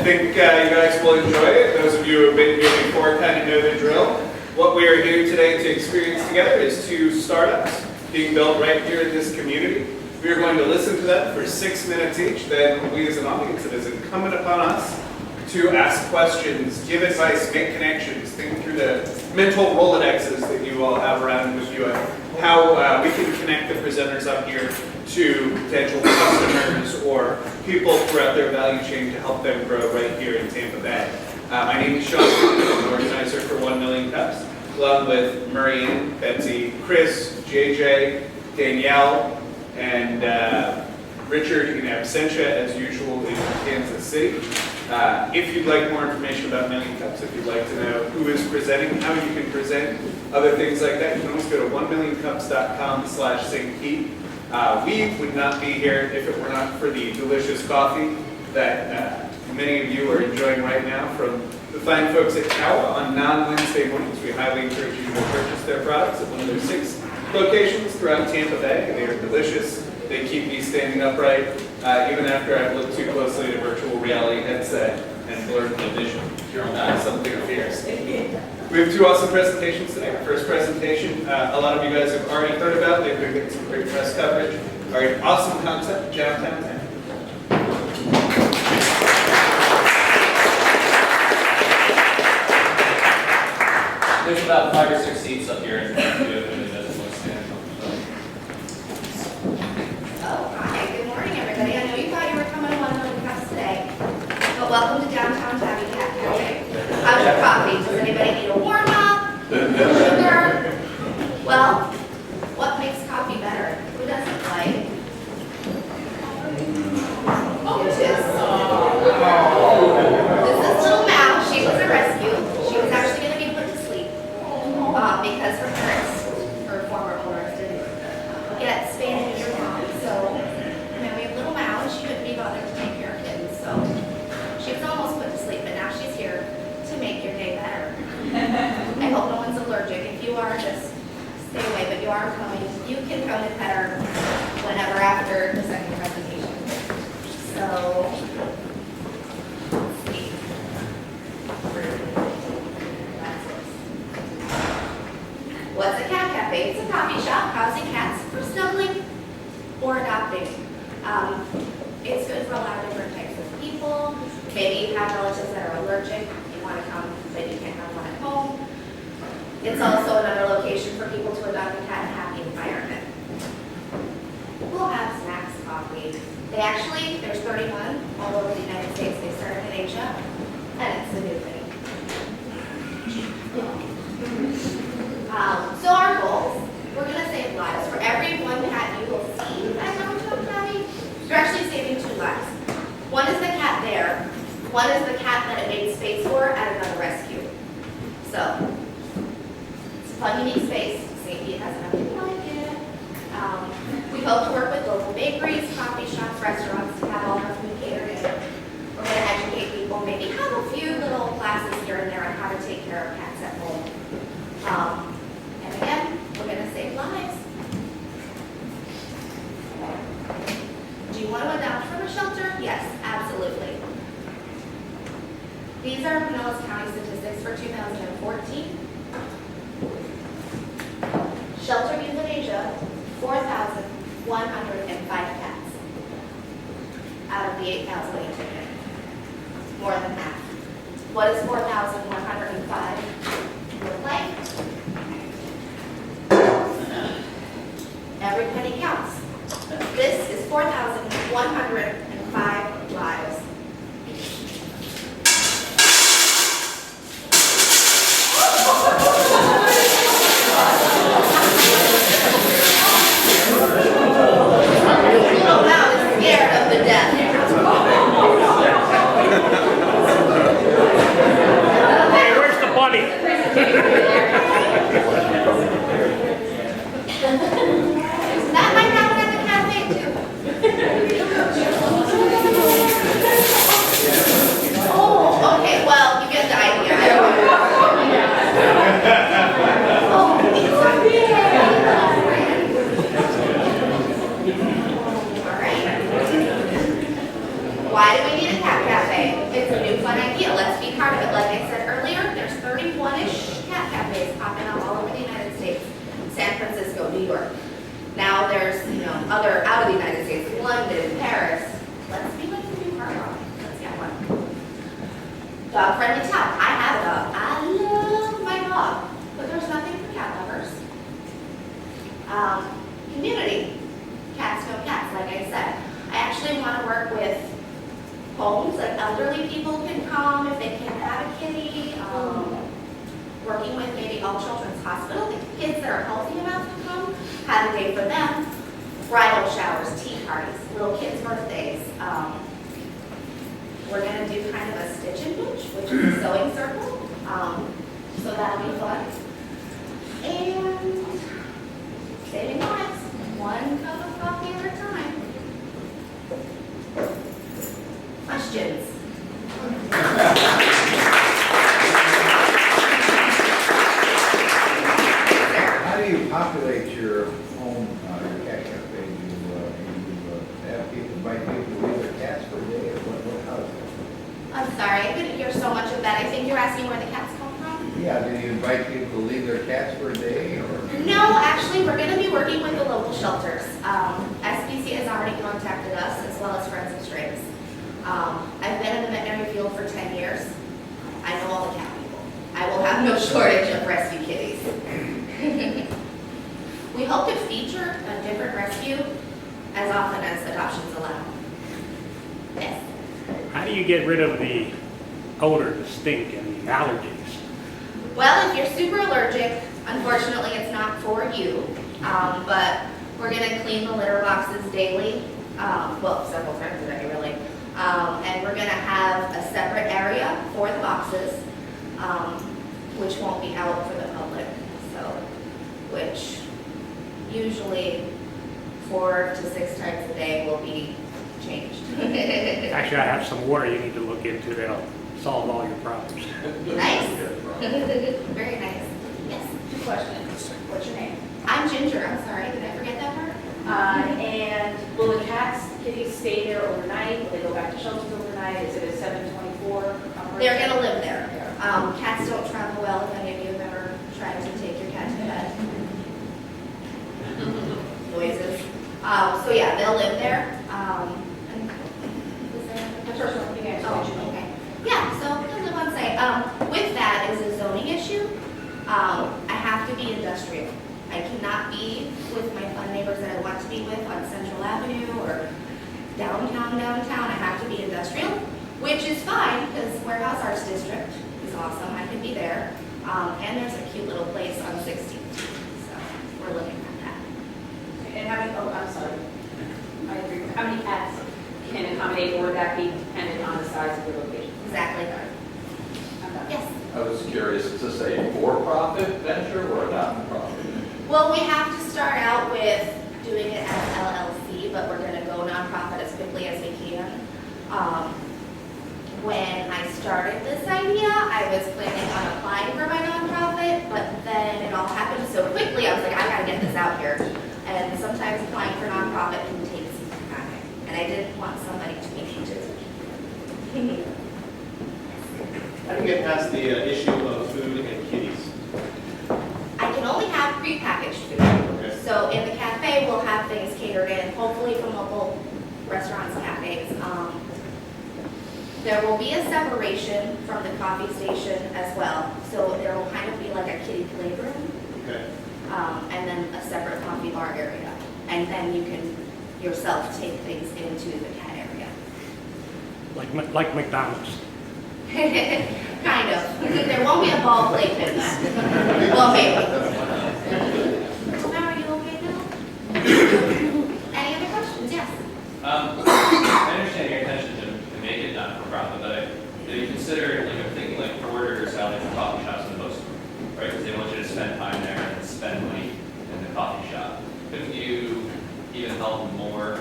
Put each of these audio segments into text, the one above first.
think you guys will enjoy it. Those of you who have been here before kind of know the drill. What we are here today to experience together is two startups being built right here in this community. We are going to listen to them for 6 minutes each. Then we as an audience, it is incumbent upon us to ask questions, give advice, make connections, think through the mental Rolodexes that you all have around with you, how we can connect the presenters up here to potential customers or people throughout their value chain to help them grow right here in Tampa Bay. My name is Sean, I'm the organizer for 1 Million Cups, along with Marianne, Betsy, Chris, JJ, Danielle, and Richard in absentia as usual in Kansas City. If you'd like more information about Million Cups, if you'd like to know who is presenting, how you can present, other things like that, you can always go to 1millioncups.com/St. Pete. We would not be here if it were not for the delicious coffee that many of you are enjoying right now from the fine folks at Kawa on non-Wednesday mornings. We highly encourage you to purchase their products at one of their 6 locations throughout Tampa Bay. They are delicious. They keep me standing upright, even after I've looked too closely at a virtual reality headset and blurred my vision. Something fierce. We have 2 awesome presentations today. Our first presentation, a lot of you guys have already heard about. They've been getting some great press coverage. Our awesome concept, Downtown Tampa. There's about 5 or 6 seats up here in front of you if it doesn't want to stand. Oh, hi. Good morning, everybody. I know you thought you were coming to 1 Million Cups today, but welcome to downtown Tabby Cat Cafe. How's your coffee? Does anybody need a warm-up? Sugar? Well, what makes coffee better? Who doesn't like? Peaches. This little mouse, she was a rescue. She was actually going to be put to sleep because her parents, her former owners, didn't get spayed and neutered mom. So, we have little Mal, she couldn't be bothered to take care of kittens. So, she was almost put to sleep, but now she's here to make your day better. I hope no one's allergic. If you are, just stay away, but you are coming. You can come and pet her whenever after the second presentation. So, let's see. What's a cat cafe? It's a coffee shop housing cats for snuggling or adopting. It's good for a lot of different types of people. Maybe you have relatives that are allergic. You want to come, but you can't have one at home. It's also another location for people to adopt a cat in a happy environment. We'll have snacks, coffee. There's 31 all over the United States. They started in Asia, and it's a new thing. So our goals, we're going to save lives. For every one cat you will see at Downtown Tabby, you're actually saving 2 lives. One is the cat there. One is the cat that it made space for at another rescue. So, it's a fun, unique space. St. Pete has nothing like it. We hope to work with local bakeries, coffee shops, restaurants to have all our food catered in. We're going to educate people, maybe have a few little classes here and there on how to take care of cats at home. And again, we're going to save lives. Do you want to adopt from a shelter? Yes, absolutely. These are Pinellas County statistics for 2014. Shelter euthanasia, 4,105 cats out of the 8,800. More than half. What is 4,105 look like? Every penny counts. This is 4,105 lives. Little Mal is scared of the death. Hey, where's the bunny? That might happen at the cafe too. Oh, okay, well, you get the idea. Oh, it's a big. All right. Why do we need a cat cafe? It's a new York. Now there's, other out of the United States, London, Paris. Let's see what can do our dog. Let's get one. Dog-friendly town. I have a dog. I love my dog, but there's nothing for cat lovers. Community. Cats no cats, like I said. I actually want to work with homes that elderly people can come if they can't have a kitty. Working with maybe All Children's Hospital, the kids that are healthy enough to come, have a day for them. Bridal showers, tea parties, little kids' birthdays. We're going to do kind of a stitch and mooch, which is a sewing circle. So that'll be fun. And saving lives, one cup of coffee at a time. Questions? How do you populate your home, your cat cafe? You have people, invite people to leave their cats for a day, or what, how is it? I'm sorry, I couldn't hear so much of that. I think you're asking where the cats come from? Yeah, do you invite people to leave their cats for a day, or? No, actually, we're going to be working with the local shelters. SPC has already contacted us, as well as Friends of Strays. I've been in the veterinary field for 10 years. I know all the cat people. I will have no shortage of rescue kitties. We hope to feature a different rescue as often as adoptions allow. Yes. How do you get rid of the odor, the stink, and the allergies? Well, if you're super allergic, unfortunately, it's not for you. But we're going to clean the litter boxes daily. Well, several times a day, really. And we're going to have a separate area for the boxes, which won't be out for the public. So, which usually 4 to 6 times a day will be changed. Actually, I have some water you need to look into that'll solve all your problems. Nice. Very nice. Yes. Two questions. What's your name? I'm Ginger. I'm sorry. Did I forget that part? And will the kitties stay there overnight? Will they go back to shelters overnight? Is it a 7/24? They're going to live there. Cats don't travel well. If any of you have ever tried to take your cat to bed. Noises. So yeah, they'll live there. And was there another The question? first one, you guys Oh, mentioned. okay. Yeah, so they'll live on site. With that is a zoning issue. I have to be industrial. I cannot be with my fun neighbors that I want to be with on Central Avenue or downtown. I have to be industrial, which is fine because Warehouse Arts District is awesome. I can be there. And there's a cute little place on 16th. So we're looking at that. And how many, oh, I'm sorry. I agree. How many cats can accommodate, or would that be dependent on the size of the location? Exactly. I'm done. Yes. I was curious, is this a for-profit venture or a not-for-profit? Well, we have to start out with doing it as LLC, but we're going to go nonprofit as quickly as we can. When I started this idea, I was planning on applying for my nonprofit, but then it all happened so quickly, I was like, I got to get this out here. And sometimes applying for nonprofit can take some time, and I didn't want somebody to be cheated. How do you get past the issue of food and kitties? I can only have prepackaged food. Okay. So in the cafe, we'll have things catered in, hopefully from local restaurants and cafes. There will be a separation from the coffee station as well. So there will kind of be like a kiddie playroom, Okay. and then a separate coffee bar area. And then you can yourself take things into the cat area. Like McDonald's. Kind of. There won't be a ball plate in that. Well, maybe. Now, are you okay now? Any other questions? Yes. I understand your intention to make it not-for-profit, but do you consider, like, I'm thinking like Porter's, like the coffee shops in the bookstore, right? Because they want you to spend time there and spend money in the coffee shop. Couldn't you even help more,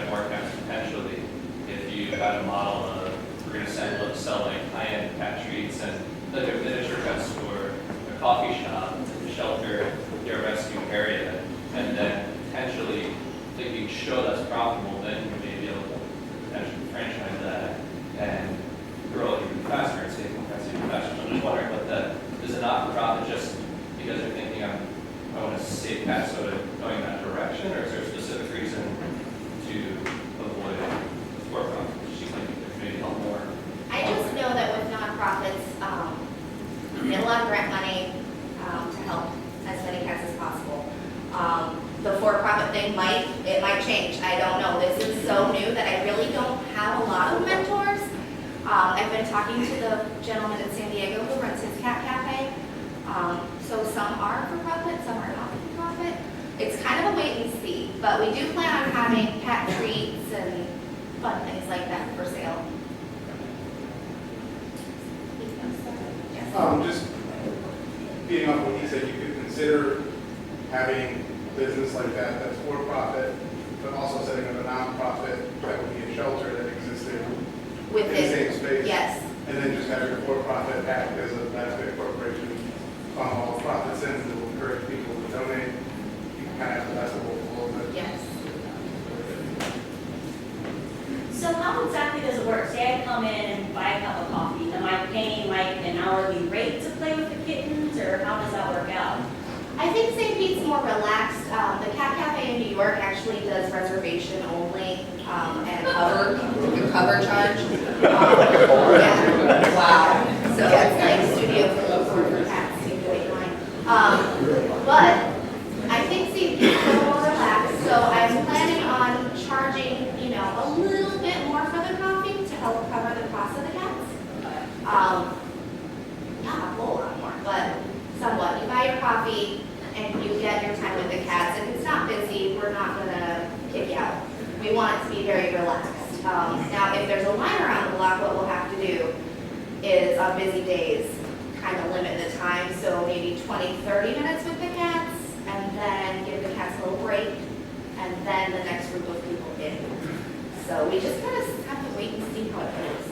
more accounts potentially if you had a model of, we're going to sell like high-end cat treats and like a miniature pet store, a coffee shop, a shelter, your rescue area, and then potentially, if you show that's profitable, then you may be able to potentially franchise that and grow it even faster and save cats even faster. So I'm just wondering, but is it not-for-profit just because you're thinking I want to save cats, so going I don't know. This is so new that I really don't have a lot of mentors. I've been talking to the gentleman in San Diego who runs his cat cafe. So some are for profit, some are not for profit. It's kind of a wait and see, but we do plan on having cat treats and fun things like that for sale. Yes. Just being off what he said, you could consider having a business like that that's for profit, but also setting up a nonprofit that would be a shelter that existed in the same space. Yes. And then just having a for-profit act as a benefit corporation, all the profits in, that will encourage people to donate. You can kind of have the best of both worlds. Yes. So how exactly does it work? Say I come in and buy a cup of coffee, am I paying like an hourly rate to play with the kittens, or how does that work out? I think St. Pete's more relaxed. The Cat Cafe in New York actually does reservation only and cover charge. Yeah. Wow. So it's like studio for cats. You can wait in line. But I think St. Pete's is more relaxed. So I'm planning on charging, a little bit more for the coffee to help cover the cost of the cats. Not a whole lot more, but somewhat. You buy your coffee and you get your time with the cats. If it's not busy, we're not gonna kick you out. We want it to be very relaxed. Now, if there's a line around the block, what we'll have to do is on busy days, kind of limit the time. So maybe 20, 30 minutes with the cats, and then give the cats a little break, and then the next group of people in. So we just kind of have to wait and see how it goes.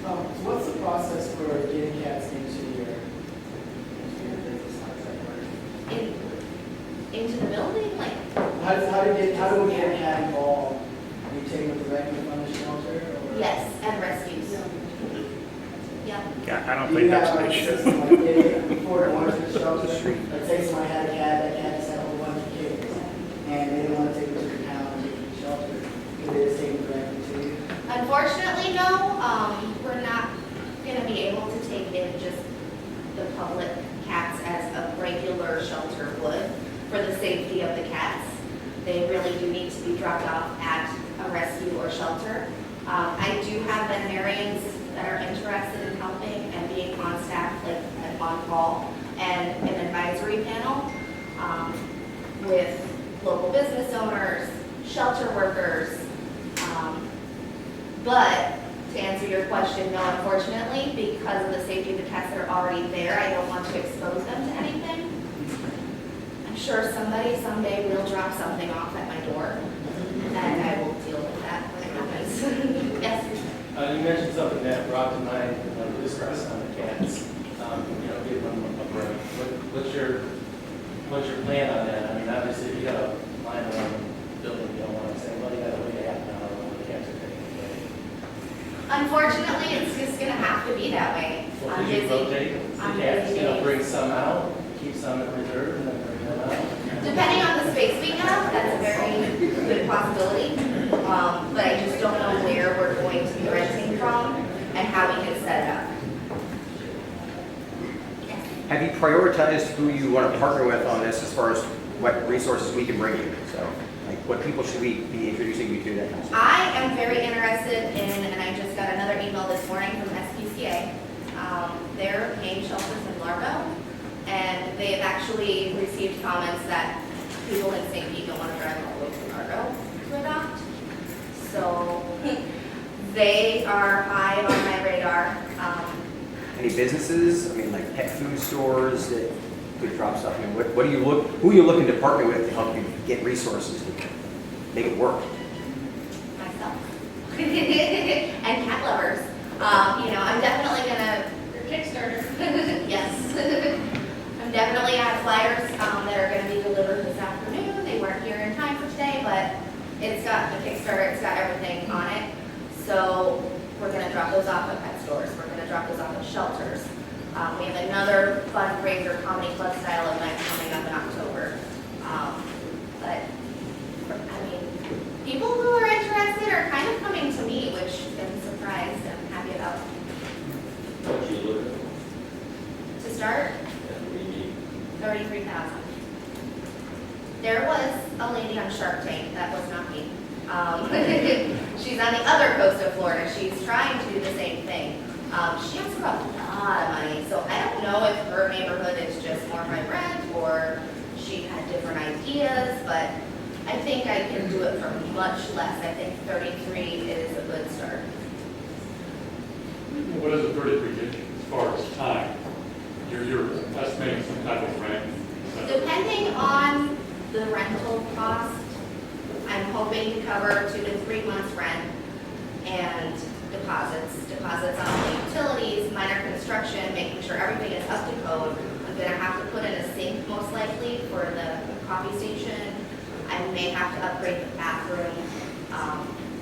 So what's the process for getting cats into your business? How does that work? Into the building, like, How do we get a cat involved? Do you take them directly from the shelter? Or? yes, and rescues. Yep. Yeah, I don't Do think you that's have an like a issue. system like they, before it went to the shelter? Let's say somebody had a cat, that cat just had a whole bunch of kids, and they didn't want to take it to the town and take it to the shelter. Could they just take them directly to you? Unfortunately, no. We're not going to be able to take in just the public cats as a regular shelter would for the safety of the cats. They really do need to be dropped off at a rescue or shelter. I do have veterinarians that are interested in helping and being on staff, like on call, and an advisory panel with local business owners, shelter workers. But to answer your question, no, unfortunately, because of the safety of the cats that are already there, I don't want to expose them to anything. I'm sure somebody someday will drop something off at my door, and I will deal with that when it happens. Yes? You mentioned something that brought to mind the distress on the cats. Give them a break. What's your plan on that? I mean, obviously, if you got a line around the building, you don't want to say, well, you got to wait a half an hour while the cats are taking away. Unfortunately, it's just gonna have to be that way. Well, I'm could you busy. rotate the I'm cats? busy. Bring some out, keep some in reserve, and then bring them out? Depending on the space we have, that's a very good possibility. But I just don't know where we're going to be renting from and how we can set it up. Have you prioritized who you want to partner with on this as far as what resources we can bring you? So, like, what people should we be introducing you to, that kind of stuff? I am very interested in, and I just got another email this morning from SPCA. They're paying shelters in Largo, and they have actually received comments that people in St. Pete don't want to drive all the way to Largo to adopt. So they are high on my radar. Any businesses? I mean, like pet food stores that could drop stuff. I mean, who are you looking to partner with to help you get resources to make it work? Myself. And cat lovers. I'm definitely gonna Kickstarter. yes. I'm definitely have flyers that are gonna be delivered this afternoon. They weren't here in time for today, but it's got the Kickstarter, it's got everything on it. So we're gonna drop those off at pet stores. We're gonna drop those off at shelters. We have another fundraiser comedy club style event coming up in October. But people who are interested are kind of coming to me, which I'm surprised and happy about. What you look To start, at, we need 33,000. There was a lady on Shark Tank, that was not me. She's on the other coast of Florida. She's trying to do the same thing. She asks for a lot of money, so I don't know if her neighborhood is just more high rent or she had different ideas, but I think I can do it for much less. I think 33 is a good start. What does a 33 get you as far as time? You're estimating some type of rent? Depending on the rental cost, I'm hoping to cover 2 to 3 months rent and deposits on the utilities, minor construction, making sure everything is up to code. I'm gonna have to put in a sink most likely for the coffee station. I may have to upgrade the bathroom,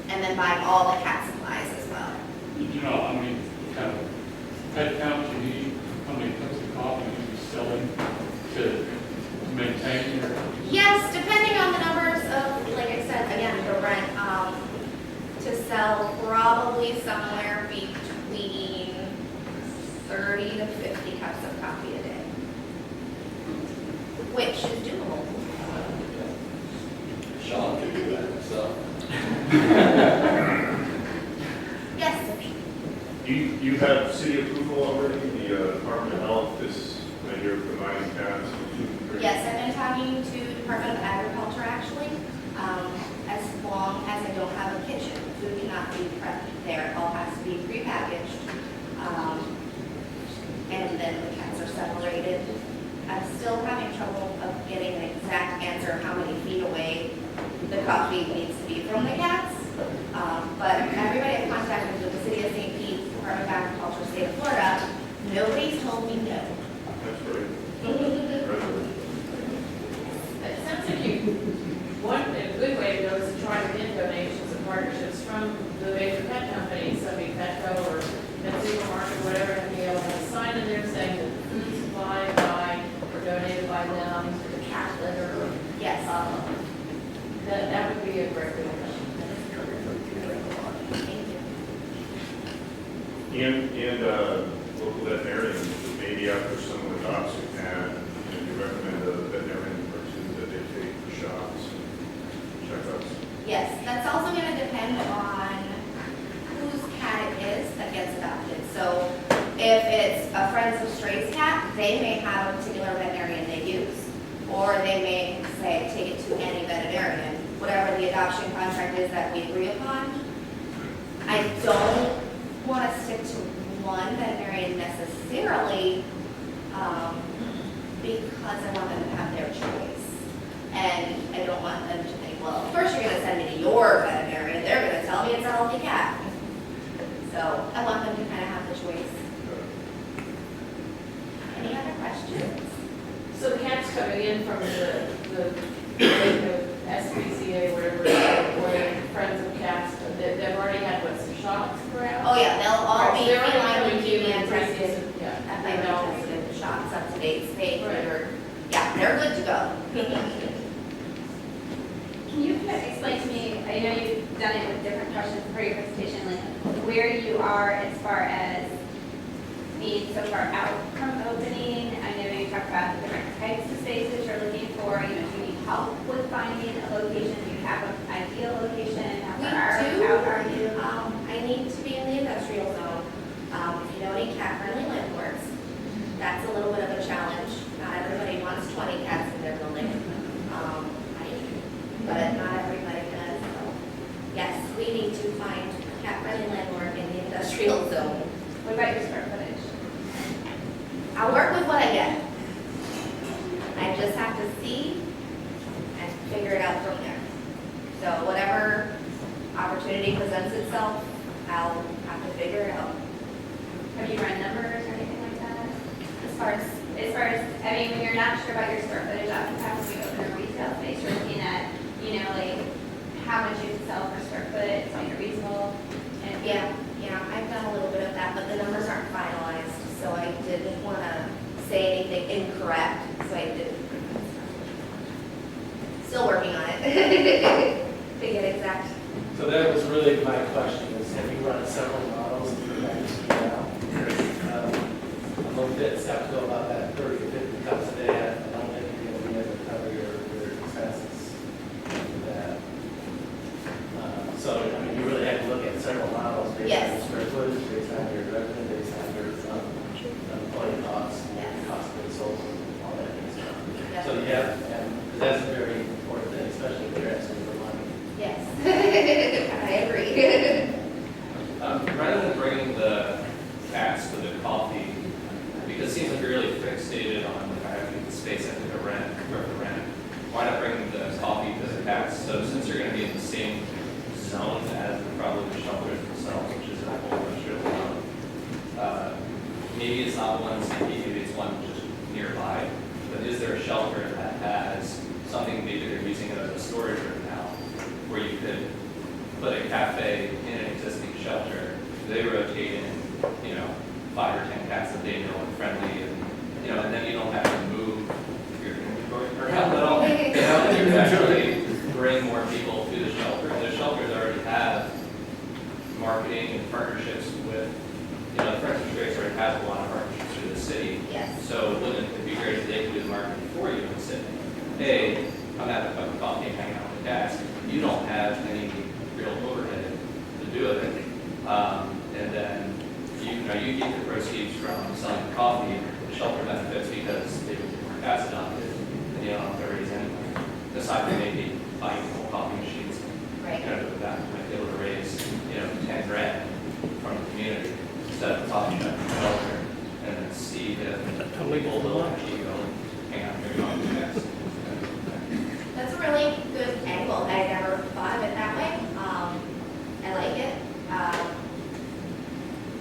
and then buy all the cat supplies as well. You know, how many kind of head count you need, how many cups of coffee you be selling to maintain your? Yes, depending on the numbers of, like I said, again, the rent, to sell probably somewhere between 30 to 50 cups of coffee a day, which is doable. Sean could do that himself. Yes. You have city approval already, the Department of Health is, when you're providing cats? Yes, I've been talking to Department of Agriculture actually, as long as I don't have a kitchen. Food cannot be prepped there, it all has to be prepackaged. And then the cats are separated. I'm still having trouble of getting an exact answer of how many feet away the coffee needs to be from the cats. But everybody I've contacted with the City of St. Pete, Department of Agriculture, State of Florida, nobody's told me no. That's great. It sounds like a good way to go is to try to get donations and partnerships from the major pet companies, so be Petco or Pet Supermarket, whatever, and be able to have a sign in there saying that the food supplied by or donated by them, the cat litter. Yes. That would be a great way to go. Thank you. And local veterinarians, maybe after someone adopts a cat, you recommend a veterinarian or two that they take for shots, checkups. Yes, that's also going to depend on whose cat it is that gets adopted. So if it's a Friends of Strays cat, they may have a particular veterinarian they use. Or they may say, take it to any veterinarian, whatever the adoption contract is that we agree upon. I don't want to stick to one veterinarian necessarily, because I want them to have their choice. And I don't want them to think, well, first you're going to send me to your veterinarian, they're going to tell me it's a healthy cat. So I want them to kind of have the choice. Any other questions? So the cats coming in from the SPCA, whatever, or the Friends of Cats, they've already had, what, some shots around? Oh yeah, they'll all Right, so be they're already feline coming to you leukemia and tested. Yeah. At They my know. tested, shots up to date, spayed, Right. neutered. Yeah, they're good to go. Can you explain to me, I know you've done it with different questions for your presentation, like where you are as far as being so far out from opening? I know you talked about the different types of spaces you're looking for. You know, do you need help with finding a location? Do you have an ideal location? How We far do. out are you? I need to be in the industrial zone. If you know any cat-friendly landlords, that's a little bit of a challenge. Not everybody wants 20 cats in their building. But not everybody does. So yes, we need to find a cat-friendly landlord in the industrial zone. What about your square footage? I'll work with what I get. I just have to see and figure it out from there. So whatever opportunity presents itself, I'll have to figure it out. Have you run numbers or anything like that? As far as, I mean, when you're not sure about your square footage, oftentimes when you open a retail space, you're looking at, you know, like how much you can sell per square foot, it's like reasonable. And yeah, I've done a little bit of that, but the numbers aren't finalized, so I didn't want to say anything incorrect, so I didn't. Still working on it to get exact. So that was really my question, is have you run several models of your package now? I'm a little bit skeptical about that 30 to 50 cups a day. I don't think you're going to be able to cover your expenses with that. Yeah, because that's a very important thing, especially if they're asking for money. Yes, I agree. Rather than bringing the cats to the coffee, because it seems like you're really fixated on having the space at the rent, or the rent, why not bring the coffee to the cats? So since you're going to be in the same zone as probably the shelters themselves, which is a whole industrial zone, maybe it's not one city, maybe it's one just nearby, but is there a shelter that has something, maybe they're using it as a storage room now, where you could put a cafe in an existing shelter, they rotate in, 5 or 10 cats that they know are friendly, and then you don't have to move your inventory around at all. You actually bring more people to the shelter. The shelters already have marketing and partnerships with, for instance, Grace already has a lot of partnerships through the city. Yes. So wouldn't it be great if they could do the marketing for you and say, hey, come have a cup of coffee and hang out with the cats. You don't have any real overhead to do it. And then you get the proceeds from selling the coffee, the shelter benefits because they were cats adopted, and you don't have to raise anything. Aside from maybe buying whole coffee machines. Right. With that, you might be able to raise, 10 grand from the community instead of a coffee shop and shelter, and then see if people will actually go and hang out maybe on the cats. That's a really good angle. I never thought of it that way. I like it.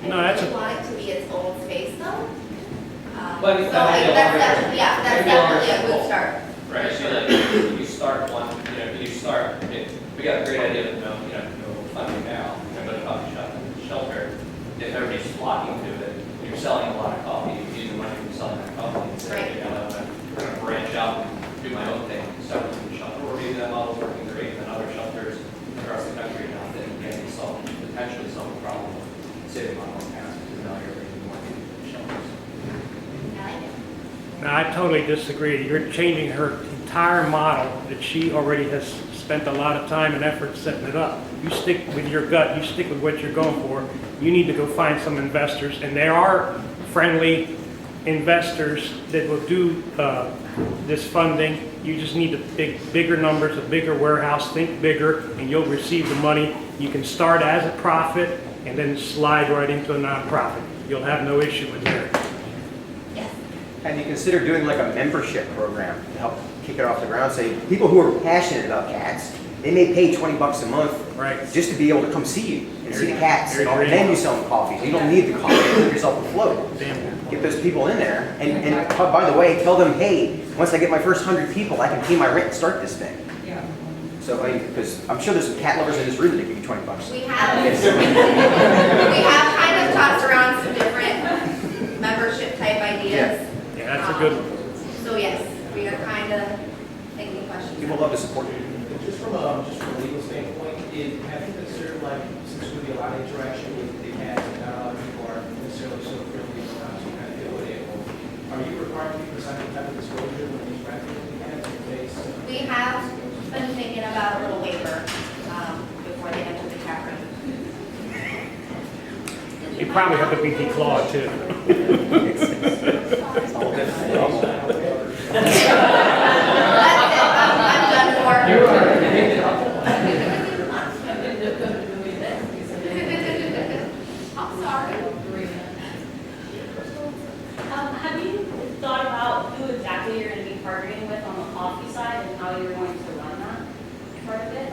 No, I that's really a- want it to be its own space though. But So that's definitely a good start. Right, so like, you start one, we got a great idea of, funding now, but a coffee shop, shelter, if everybody's flocking to it, you're selling a lot of coffee, you use the money from selling that coffee, and say, I'm gonna branch out and do my own thing, sell it to the shelter, or maybe that model's working great, and other shelters across the country now, then can potentially solve the problem of saving on one pass, because now you're bringing more people to the shelters. I like it. No, I totally disagree. You're changing her entire model that she already has spent a lot of time and effort setting it up. You stick with your gut, you stick with what you're going for. You need to go find some investors, and there are friendly investors that will do this funding. You just need to think bigger numbers, a bigger warehouse, think bigger, and you'll receive the money. You can start as a profit and then slide right into a nonprofit. You'll have no issue with that. Have you considered doing like a membership program to help kick it off the ground? Say, people who are passionate about cats, they may pay $20 a month just to be able to come see you and see the cats. And then you sell them coffee. So you don't need the coffee, leave yourself afloat. Get those people in there. And by the way, tell them, hey, once I get my first 100 people, I can pay my rent and start this thing. Yeah. So, because I'm sure there's some cat lovers in this room that give you $20. We have, we have kind of tossed around some different membership type ideas. Yeah, that's a good one. So yes, we are kind of thinking questions. People love to support you. Just from a legal standpoint, have you considered, like, since there's going to be a lot of interaction with the cats and not a lot of people are necessarily so friendly around to kind of deal with it, are you required to be presenting type of disclosure when you interact with the cats in case? We have been thinking about a little waiver before they enter the cat room. You probably have to be declawed too. I'm done for. I'm sorry. Have you thought about who exactly you're going to be partnering with on the coffee side and how you're going to run that part of it?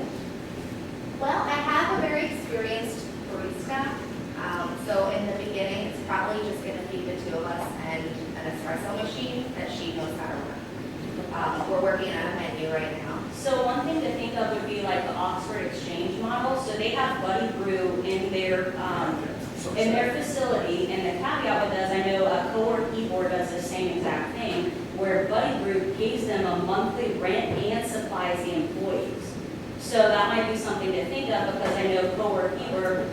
Well, I have a very experienced barista. So in the beginning, it's probably just going to be the two of us and an espresso machine that she knows how to run. We're working on a menu right now. So one thing to think of would be like the Oxford Exchange model. So they have Buddy Brew in their facility, and the caveat with that is I know a coworker Ebor does the same exact thing, where Buddy Brew pays them a monthly rent and supplies the employees. So that might be something to think of, because I know coworker Ebor,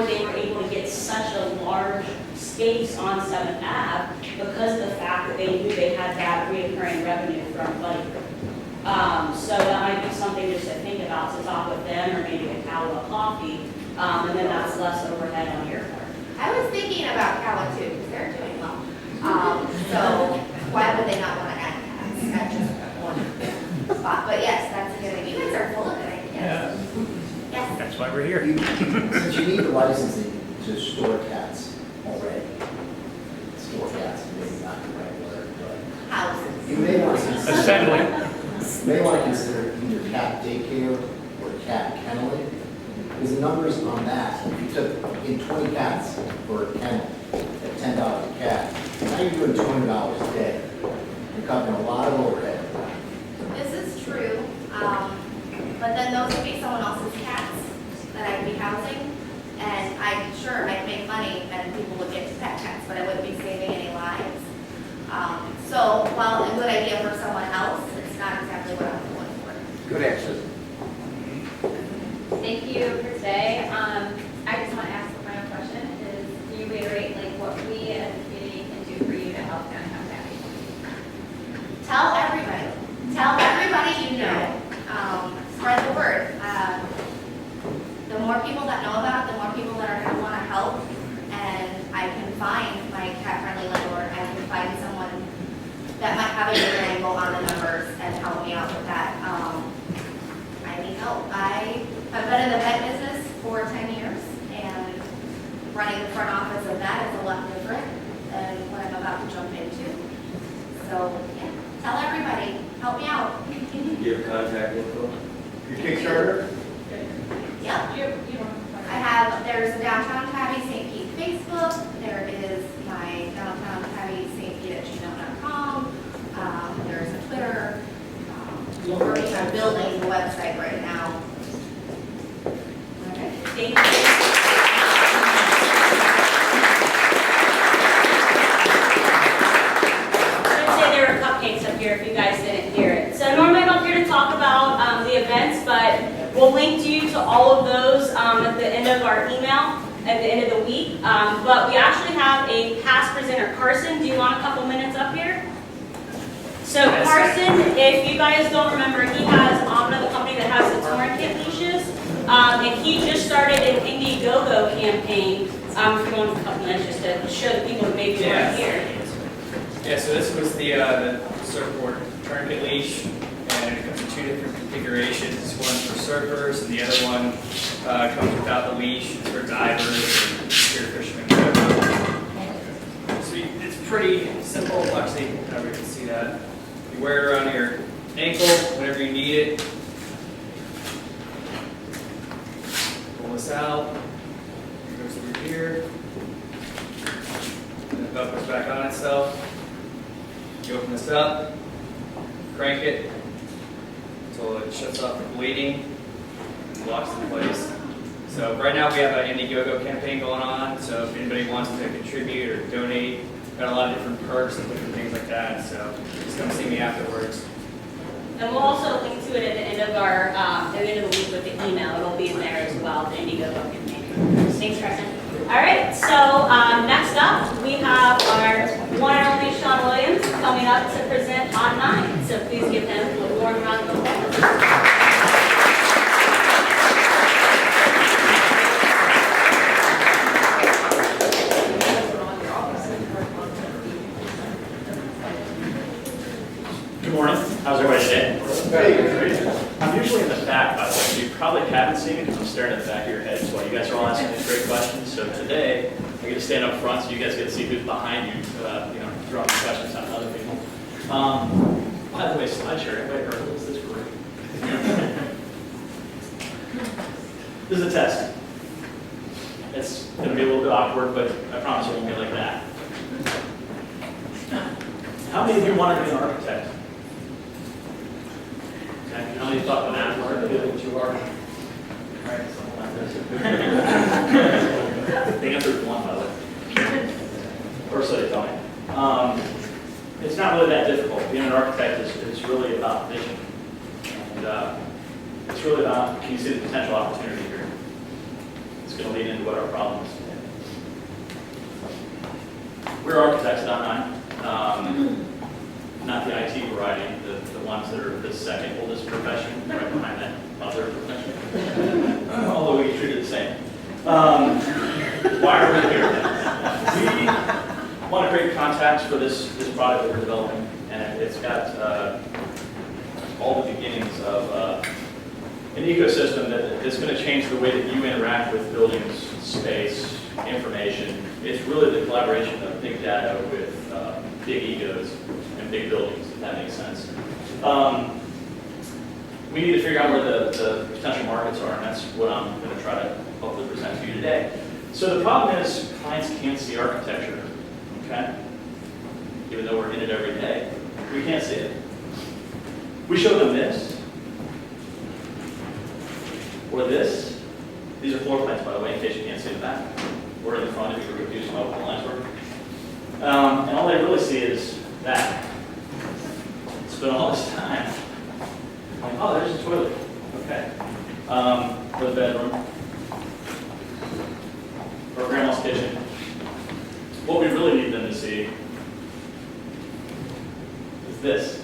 they were able to get such a large space on 7th Ave because of the fact that they knew they had that reoccurring revenue from Buddy Brew. So that might be something just to think about, to talk with them, or maybe a Calla Coffee, and then that's less overhead on your part. I was thinking about Calla too, because they're doing well. So why would they not want to add cats? That's just one. That's why we're here. Since you need the licensing to store cats already, store cats, maybe not the right word, but Houses. you may want to consider. Assembly. You may want to consider either cat daycare or cat kenneling, because the numbers on that, if you took in 20 cats for a kennel at $10 a cat, now you're doing $200 a day. You're covering a lot of overhead. This is true, but then those would be someone else's cats that I'd be housing, and I'd make money and people would get pet cats, but I wouldn't be saving any lives. So while a good idea for someone else, it's not exactly what I'm going for. Good answer. Thank you for today. I just want to ask the final question is, can you reiterate like what we as a community can do for you to help downtown Tabby? Tell everybody. Tell everybody you know. Spread the word. The more people that know about it, the more people that are going to want to help. And I can find my cat-friendly landlord. I can find someone that might have a different angle on the numbers and help me out with that. I need help. I've been in the pet business for 10 years, and running the front office of that is a lot different than what I'm about to jump into. So, yeah, tell everybody, help me out. Give contact info. Your Kickstarter? Yep. There's a Downtown Tabby St. Pete Facebook, there is my Downtown Tabby St. Pete at gmail.com, there's a Twitter, we're working on building the website right now. Okay. Thank you. There were cupcakes up here if you guys didn't hear it. So normally I'm up here to talk about the events, but we'll link you to all of those at the end of our email at the end of the week. But we actually have a past presenter. Carson, do you want a couple minutes up here? So Carson, if you guys don't remember, he has Omna, the company that has the tourniquet leashes. And he just started an Indiegogo campaign. If you want a couple minutes just to show the people who maybe weren't here. Yeah, so this was the surfboard tourniquet leash, and it comes in two different configurations. One for surfers, and the other one comes without the leash. It's for divers and spearfishermen. So it's pretty simple. Actually, you can see that. You wear it around your ankle whenever you need it. Pull this out. It goes through here. And the belt goes back on itself. You open this up, crank it until it shuts off the bleeding and locks in place. So right now we have an Indiegogo campaign going on, so if anybody wants to contribute or donate, we've got a lot of different perks and different things like that, so just come see me afterwards. And we'll also link to it at the end of our, at the end of the week with the email. It'll be in there as well, the Indiegogo campaign. Thanks, Carson. All right, so next up, we have our one and only Sean Williams coming up to present on 9. So please give him a warm round of applause. Good morning. How's everybody today? I'm usually in the back, by the way, so you probably haven't seen me because I'm staring at the back of your heads while you guys are all asking these great questions. So today, I get to stand up front so you guys get to see who's behind you, throwing questions on other people. By the way, SlideShare, anybody heard of this? This is great. This is a test. It's going to be a little bit awkward, but I promise it won't be like that. How many of you want to be an architect? Okay, how many thought that was to do what you are? Right, something like this. The answer is 1, by the way. Or so they tell me. It's not really that difficult. Being an architect is really about vision. And it's really about, can you see the potential opportunity here? It's going to lead into what our problem is today. We're architects at I-9. Not the IT variety, the ones that are the second oldest profession, right behind that other profession. Although we get treated the same. Why are we here? We want to create contacts for this product that we're developing, and it's got all the beginnings of an ecosystem that's going to change the way that you interact with buildings, space, information. It's really the collaboration of big data with big egos and big buildings, if that makes sense. We need to figure out where the potential markets are, and that's what I'm going to try to hopefully present to you today. So the problem is clients can't see architecture, okay? Even though we're in it every day, we can't see it. We show them this, or this. These are floor plans, by the way, in case you can't see the back. Or in the front if you're confused about what the lines were. And all they really see is that. Spent all this time. Like, oh, there's a toilet. Okay. Or the bedroom. Or grandma's kitchen. What we really need them to see is this.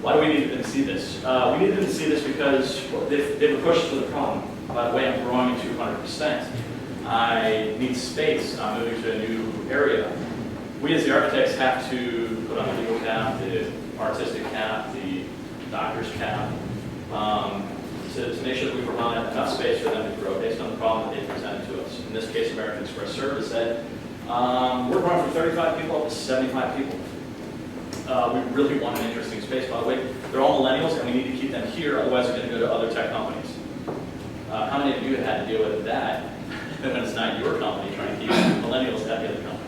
Why do we need them to see this? We need them to see this because they've approached us with a problem. By the way, I'm growing 200%. I need space. I'm moving to a new area. We as the architects have to put on the legal cap, the artistic cap, the doctor's cap, to make sure that we provide enough space for them to grow based on the problem that they presented to us. In this case, American Express Service said, we're growing from 35 people up to 75 people. We really want an interesting space. By the way, they're all millennials, and we need to keep them here, otherwise they're going to go to other tech companies. How many of you have had to deal with that when it's not your company trying to keep millennials at the other company?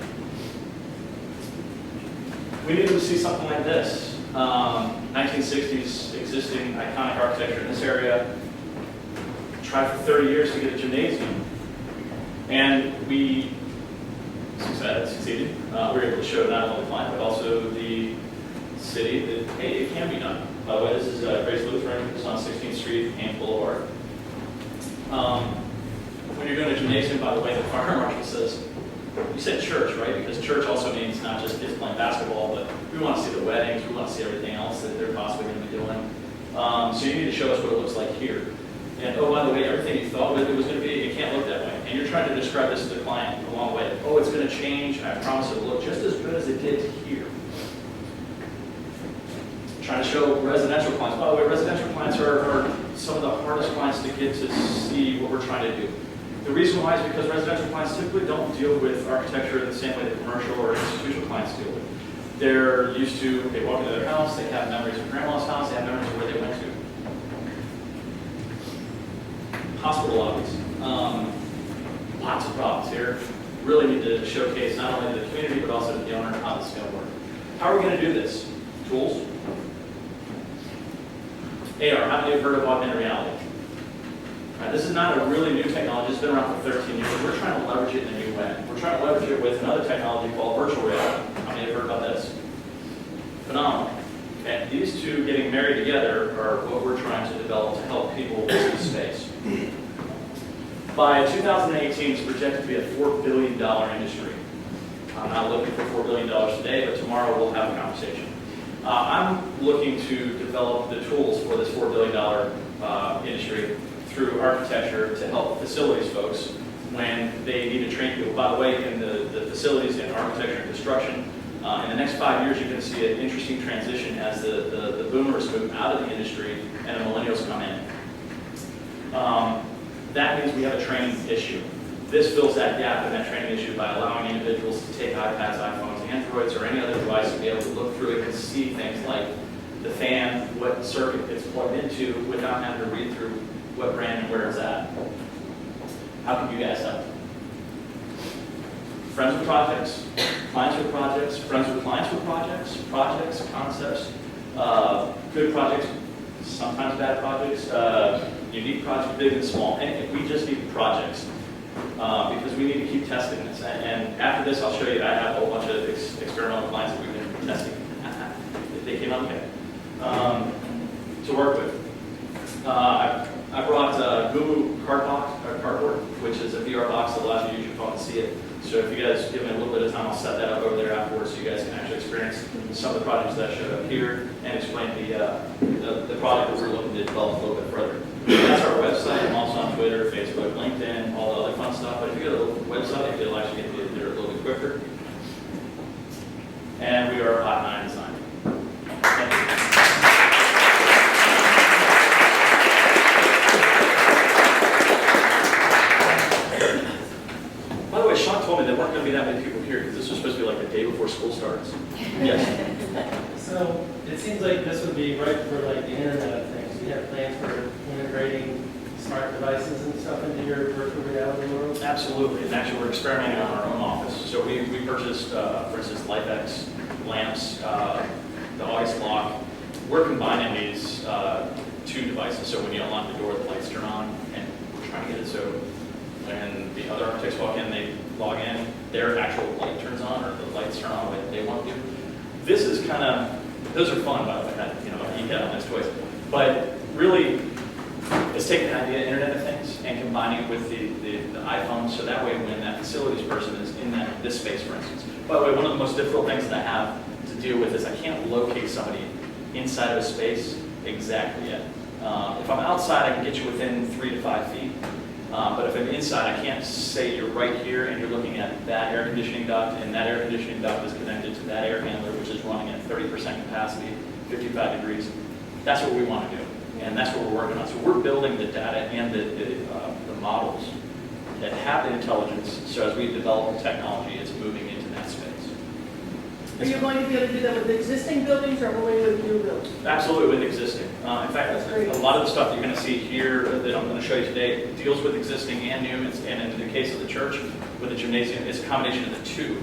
We need to see something like this. 1960s existing iconic architecture in this area. Tried for 30 years to get a gymnasium. And we succeeded. We were able to show not only the client, but also the city that, hey, it can be done. By the way, this is Grace Lutheran. It's on 16th Street, Haines Boulevard. When you're doing a gymnasium, by the way, the fire marshal says, you said church, right? Because church also means not just kids playing basketball, but we want to see the weddings, we want to see everything else that they're possibly going to be doing. So you need to show us what it looks like here. And oh, by the way, everything you thought it was going to be, it can't look that way. And you're trying to describe this to the client along the way. Oh, it's going to change. I promise it will look just as good as it did here. Trying to show residential clients. By the way, residential clients are some of the hardest clients to get to see what we're trying to do. The reason why is because residential clients typically don't deal with architecture the same way that commercial or institutional clients deal with it. They're used to, they walk into their house, they have memories of grandma's house, they have memories of where they went to. Hospital lobbies. Lots of problems here. Really need to showcase not only to the community, but also to the owner how this is going to work. How are we going to do this? Tools. AR, how many have heard of augmented reality? This is not a really new technology. It's been around for 13 years. We're trying to leverage it in a new way. We're trying to leverage it with another technology called virtual reality. How many have heard about this? Phenomenal. Okay. These two getting married together are what we're trying to develop to help people visit space. By 2018, it's projected to be a $4 billion industry. I'm not looking for $4 billion today, but tomorrow we'll have a conversation. I'm looking to develop the tools for this $4 billion industry through architecture to help facilities folks when they need to train people. By the way, in the facilities in architecture and construction, in the next 5 years, you're going to see an interesting transition as the boomers move out of the industry and the millennials come in. That means we have a training issue. This fills that gap in that training issue by allowing individuals to take iPads, iPhones, Androids, or any other device and be able to look through it and see things like the fan, what circuit it's plugged into, without having to read through what brand and where it's at. How can you guys help? Friends with projects, clients with projects, friends with clients with projects, projects, concepts, good projects, sometimes bad projects, unique projects, big and small. And we just need projects because we need to keep testing this. And after this, I'll show you, I have a whole bunch of experimental clients that we've been testing. They came out okay to work with. I brought Google Cardboard, which is a VR box that allows you to use your phone and see it. So if you guys give me a little bit of time, I'll set that up over there afterwards so you guys can actually experience some of the projects that showed up here and explain the product that we're looking to develop a little bit further. That's our website. I'm also on Twitter, Facebook, LinkedIn, all the other fun stuff. But if you go to the website, you'll actually get there a little bit quicker. And we are hot 9 design. Thank you. this was supposed to be like the day before school starts. Yes. So it seems like this would be right for like the Internet of Things. You have plans for integrating smart devices and stuff into your virtual reality world? Absolutely, and actually we're experimenting on our own office. So we purchased, for instance, LifeX lamps, the August lock. We're combining these two devices, so when you unlock the door, the lights turn on, and we're trying to get it so when the other architects walk in, they log in, their actual light turns on, or the lights turn on the way that they want to. This is kind of, those are fun, by the way, you know, you get on those toys. But really, it's taking the idea of Internet of Things and combining it with the iPhone, so that way when that facilities person is in this space, for instance. By the way, one of the most difficult things that I have to deal with is I can't locate somebody inside of a space exactly yet. If I'm outside, I can get you within 3 to 5 feet. But if I'm inside, I can't say you're right here and you're looking at that air conditioning duct, and that air conditioning duct is connected to that air handler, which is running at 30% capacity, 55 degrees. That's what we want to do, and that's what we're working on. So we're building the data and the models that have the intelligence, so as we develop the technology, it's moving into that space. Are you going to be able to do that with existing buildings or only with new buildings? Absolutely with existing. In fact, a lot of the stuff you're going to see here that I'm going to show you today deals with existing and new, and in the case of the church, with the gymnasium, it's a combination of the two.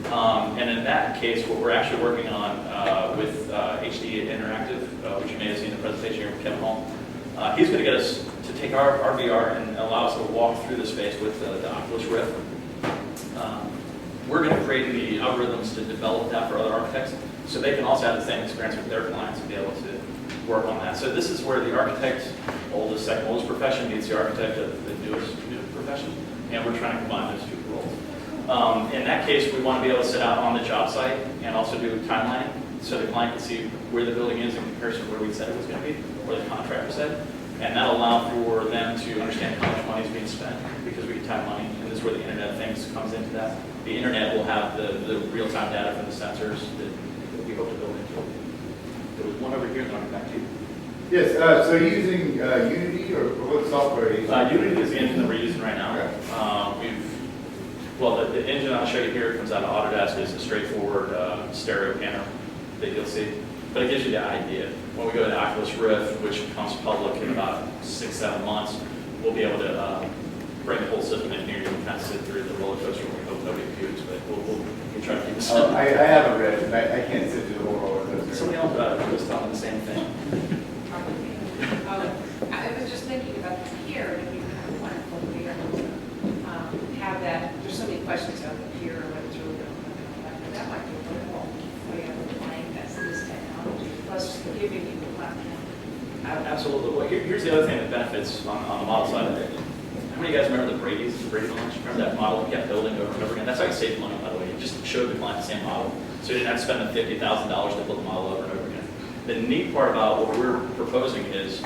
And in that case, what we're actually working on with HD Interactive, which you may have seen in the presentation here with Kevin Hall, he's going to get us to take our VR and allow us to walk through the space with the Oculus Rift. We're going to create the algorithms to develop that for other architects, so they can also have the same experience with their clients and be able to work on that. So this is where the architect, second oldest profession, meets the architect of the newest profession, and we're trying to combine those two roles. In that case, we want to be able to sit out on the job site and also do timelining, so the client can see where the building is in comparison to where we said it was going to be, or the contractor said, and that'll allow for them to understand how much money is being spent, because we can time money, and this is where the Internet of Things comes into that. The Internet will have the real-time data from the sensors that we hope to build into it. There was one over here, and I'll get back to you. Yes, so you're using Unity, or what software are you using? Unity is the engine that we're using right now. The engine I'll show you here comes out of Autodesk. Is a straightforward stereo camera that you'll see, but it gives you the idea. When we go to Oculus Rift, which becomes public in about 6-7 months, we'll be able to bring the whole system in here. You can kind of sit through the roller coaster. We hope nobody pukes, but we'll try to keep this. I haven't read it. I can't sit through the whole roller coaster. Somebody else was telling the same thing. I was just thinking about the pier, and it'd be kind of wonderful to be able to have that. There's so many questions about the pier and what it's really going to look like, but that might be a wonderful way of applying this technology, plus giving you the platform. Absolutely. Well, here's the other thing that benefits on the model side of it. How many of you guys remember the Brady's, the Brady launch? Remember that model we kept building over and over again? That's how you saved money, by the way. You just showed the client the same model. So you didn't have to spend the $50,000 to build the model over and over again. The neat part about what we're proposing is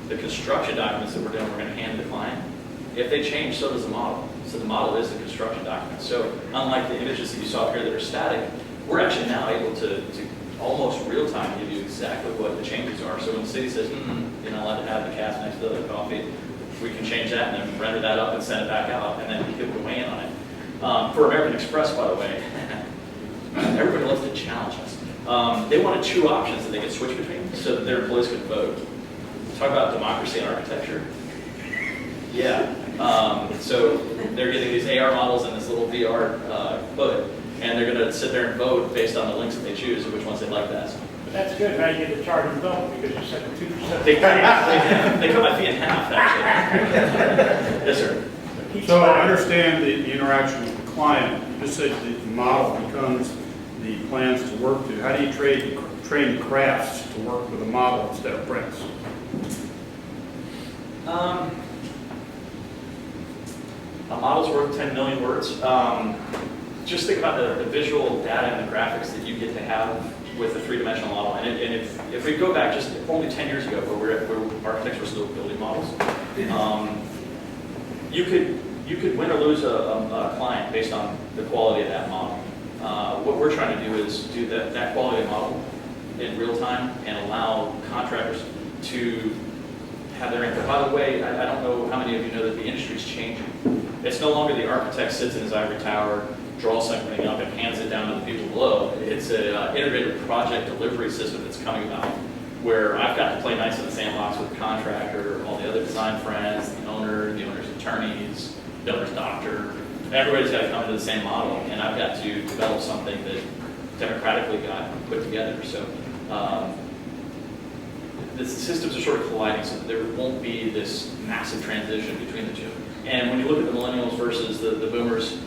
the construction documents that we're doing, we're going to hand to the client. If they change, so does the model. So the model is the construction document. So unlike the images that you saw here that are static, we're actually now able to almost real time give you exactly what the changes are. So when the city says, you're not allowed to have the cast next to the coffee, we can change that and then render that up and send it back out, and then people can weigh in on it. For American Express, by the way, everybody loves to challenge us. They wanted 2 options that they could switch between so that their employees could vote. Talk about democracy and architecture. Yeah. So they're getting these AR models in this little VR hood, and they're going to sit there and vote based on the links that they choose and which ones they like best. But that's good. Now you get to charge them double because you said 2%. They cut my fee in half, actually. Yes, sir. So I understand the interaction with the client. You just said the model becomes the plans to work to. How do you train crafts to work with a model instead of prints? A model's worth 10 million words. Just think about the visual data and the graphics that you get to have with a 3-dimensional model. And if we go back just only 10 years ago, where architects were still building models, you could win or lose a client based on the quality of that model. What we're trying to do is do that quality of model in real time and allow contractors to have their input. By the way, I don't know how many of you know that the industry is changing. It's no longer the architect sits in his ivory tower, draws something up and hands it down to the people below. It's an integrated project delivery system that's coming about, where I've got to play nice in the sandbox with the contractor, all the other design friends, the owner's attorneys, the owner's doctor. Everybody's got to come into the same model, and I've got to develop something that democratically got put together. So the systems are sort of colliding, so that there won't be this massive transition between the two. And when you look at the millennials versus the boomers,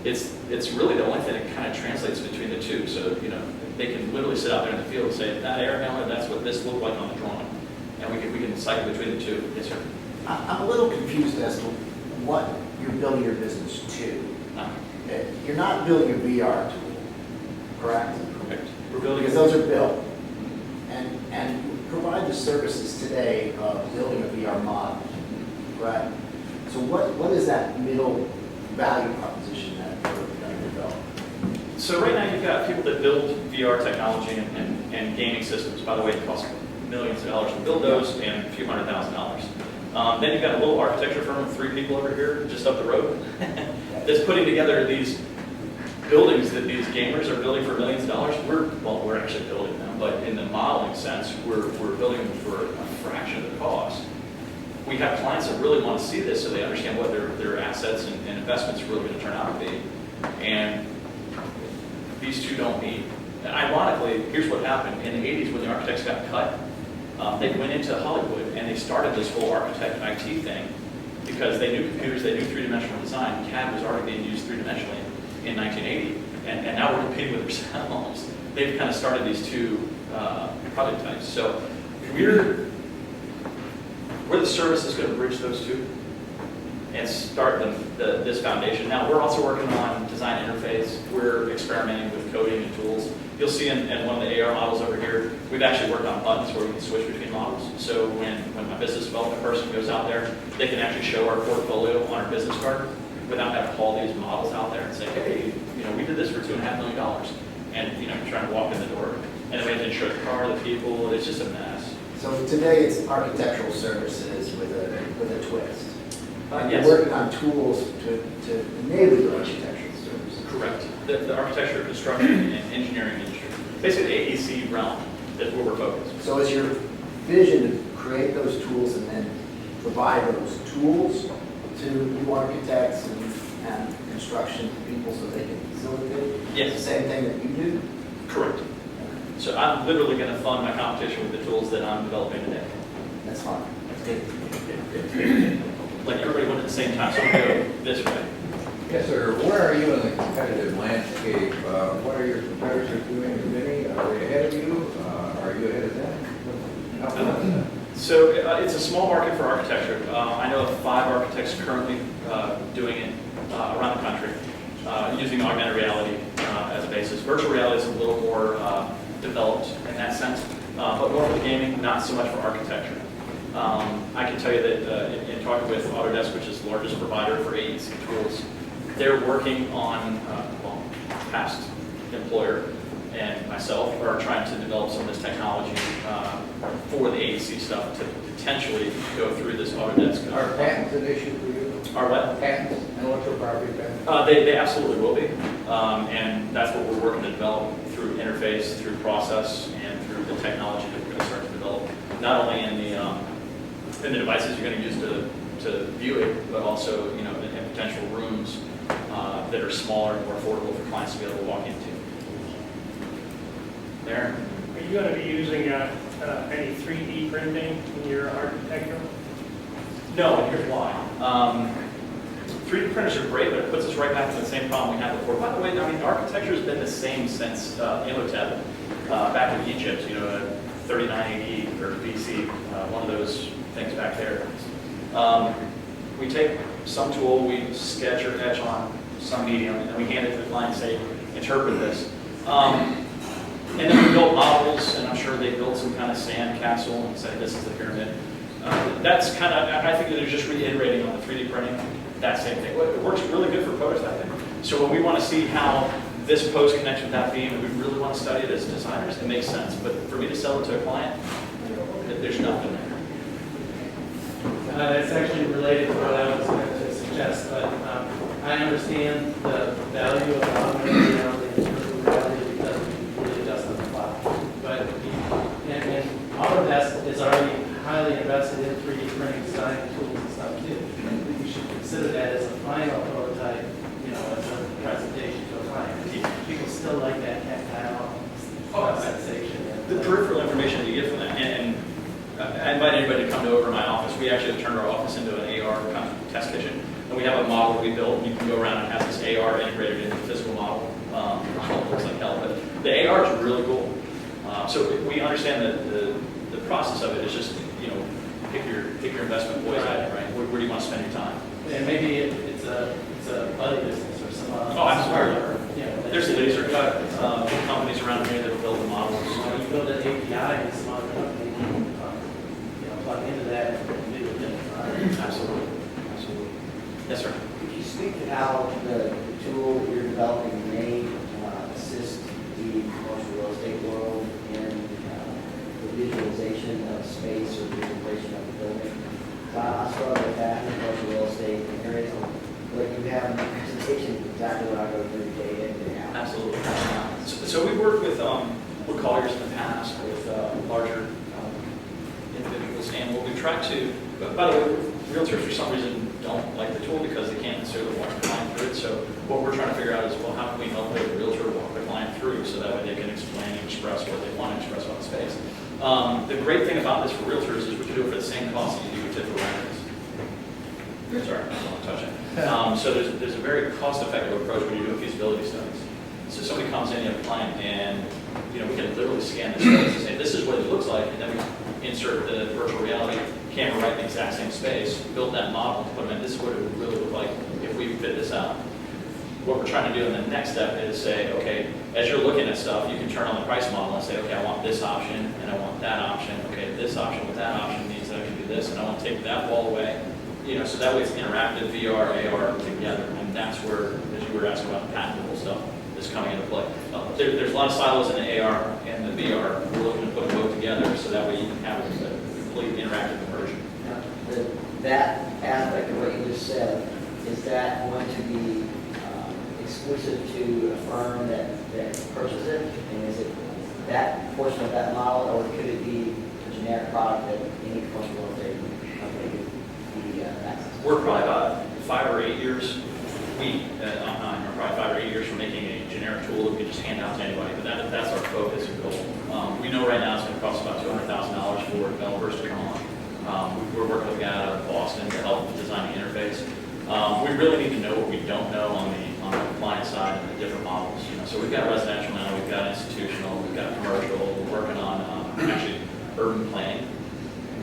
it's really the only thing that kind of translates between the two. So, you know, they can literally sit out there in the field and say, that air handler, that's what this looked like on the drawing. And we can cycle between the two. Yes, sir. I'm a little confused as to what you're building your business to. You're not building a VR tool, correct? Correct. We're building because those are built. And you provide the services today of building a VR model, correct? So what is that middle value proposition that you're developing? So right now you've got people that build VR technology and gaming systems. By the way, it costs millions of dollars to build those and a few $100,000. Then you've got a little architecture firm of 3 people over here, just up the road, that's putting together these buildings that these gamers are building for millions of dollars. We're actually building them, but in the modeling sense, we're building them for a fraction of the cost. We have clients that really want to see this so they understand what their assets and investments are really going to turn out to be. And these two don't meet. And ironically, here's what happened. In the 80s, when the architects got cut, they went into Hollywood and they started this whole architect IT thing because they knew computers, they knew three-dimensional design. CAD was already being used three-dimensionally in 1980, and now we're competing with ourselves. They've kind of started these two project types. So we're the service is going to bridge those two and start this foundation. Now, we're also working on design interface. We're experimenting with coding and tools. You'll see in one of the AR models over here, we've actually worked on buttons where we can switch between models. So when my business development person goes out there, they can actually show our portfolio on our business card without having to call these models out there and say, hey, you know, we did this for $2.5 million. And, you know, trying to walk in the door. And then we have to insure the car, the people. It's just a mess. So today it's architectural services with a twist. Yes. You're working on tools to enable your architectural services. Correct. The architecture, construction, and engineering industry. Basically the AEC realm is where we're focused. So is your vision to create those tools and then provide those tools to new architects and construction people so they can facilitate Yes. the same thing that you do? Correct. So I'm literally going to fund my competition with the tools that I'm developing today. That's fine. That's good. Like everybody went at the same time, so I'm going to go this way. Yes, sir. Where are you in the competitive landscape? What are your competitors doing, if any? Are they ahead of you? Are you ahead of them? So it's a small market for architecture. I know of 5 architects currently doing it around the country using augmented reality as a basis. Virtual reality is a little more developed in that sense, but more for the gaming, not so much for architecture. I can tell you that in talking with Autodesk, which is the largest provider for AEC tools, they're working on, past employer and myself are trying to develop some of this technology for the AEC stuff to potentially go through this Autodesk. Are patents an issue for you? Are what? Patents, intellectual property patents? They absolutely will be, and that's what we're working to develop through interface, through process, and through the technology that we're going to start to develop, not only in the devices you're going to use to view it, but also, you know, in potential rooms that are smaller and more affordable for clients to be able to walk into. There. Are you going to be using any 3D printing in your architecture? No, and here's why. 3D printers are great, but it puts us right back to the same problem we had before. By the way, I mean, architecture has been the same since Imhotep, back in Egypt, you know, 3980 or BC, one of those things back there. We take some tool, we sketch or etch on some medium, and then we hand it to the client and say, interpret this. And then we built models, and I'm sure they built some kind of sand castle and said, this is the pyramid. That's kind of, I think that they're just reiterating on the 3D printing, that same thing. It works really good for prototyping. So when we want to see how this post connects with that beam, and we really want to study it as designers, it makes sense. But for me to sell it to a client, there's nothing there. It's actually related to what I was going to suggest, but I understand the value of augmented reality and virtual reality because we really just on the fly. But, and Autodesk is already highly invested in 3D printing design tools and stuff too. You should consider that as a final prototype, as a presentation to a client. People still like that tactile sensation. The peripheral information that you get from that, and I invite anybody to come over to my office. We actually have turned our office into an AR kind of test kitchen. And we have a model that we built, and you can go around and have this AR integrated into the physical model. It looks like hell, but the AR is really cool. So we understand that the process of it is just, pick your investment poison, right? Where do you want to spend your time? And maybe it's a buddy business or some. Oh, absolutely. There's laser cut companies around here that build the models. You build an API and some other company can, plug into that and do it. Absolutely. Yes, sir. Could you speak to how the tool that you're developing may assist the commercial real estate world in the visualization of space or visualization of the building? I struggle with that in commercial real estate areas. But you have a presentation exactly what I go through day in, day out. Absolutely. So we worked with Colliers in the past with larger individuals, and what we tried to, by the way, realtors for some reason don't like the tool because they can't necessarily walk the client through it. So what we're trying to figure out is, well, how can we help the realtor walk the client through so that way they can explain and express what they want to express about the space. The great thing about this for realtors is we can do it for the same cost that you do with typical renters. Sorry, I don't want to touch it. So there's a very cost-effective approach when you're doing feasibility studies. So somebody comes in, you have a client, and we can literally scan the space and say, this is what it looks like, and then we insert the virtual reality camera right in the exact same space, build that model, put them in, this is what it would really look like if we fit this out. What we're trying to do in the next step is say, okay, as you're looking at stuff, you can turn on the price model and say, okay, I want this option, and I want that option. Okay, this option with that option means that I can do this, and I want to take that wall away. So that way it's interactive, VR, AR together, and that's where, as you were asking about the patentable stuff, is coming into play. There's a lot of silos in the AR and the VR. We're looking to put them both together so that way you can have a complete interactive immersion. That aspect of what you just said, is that going to be exclusive to a firm that purchases it? And is it that portion of that model, or could it be a generic product that any commercial real estate company could be accessed? We're probably about 5 or 8 years. We are probably 5 or 8 years from making a generic tool that we can just hand out to anybody. But that's our focus and goal. We know right now it's going to cost about $200,000 for developers to come on. We're working with a guy out of Boston to help design the interface. We really need to know what we don't know on the compliance side and the different models. So we've got residential now, we've got institutional, we've got commercial. We're working on actually urban planning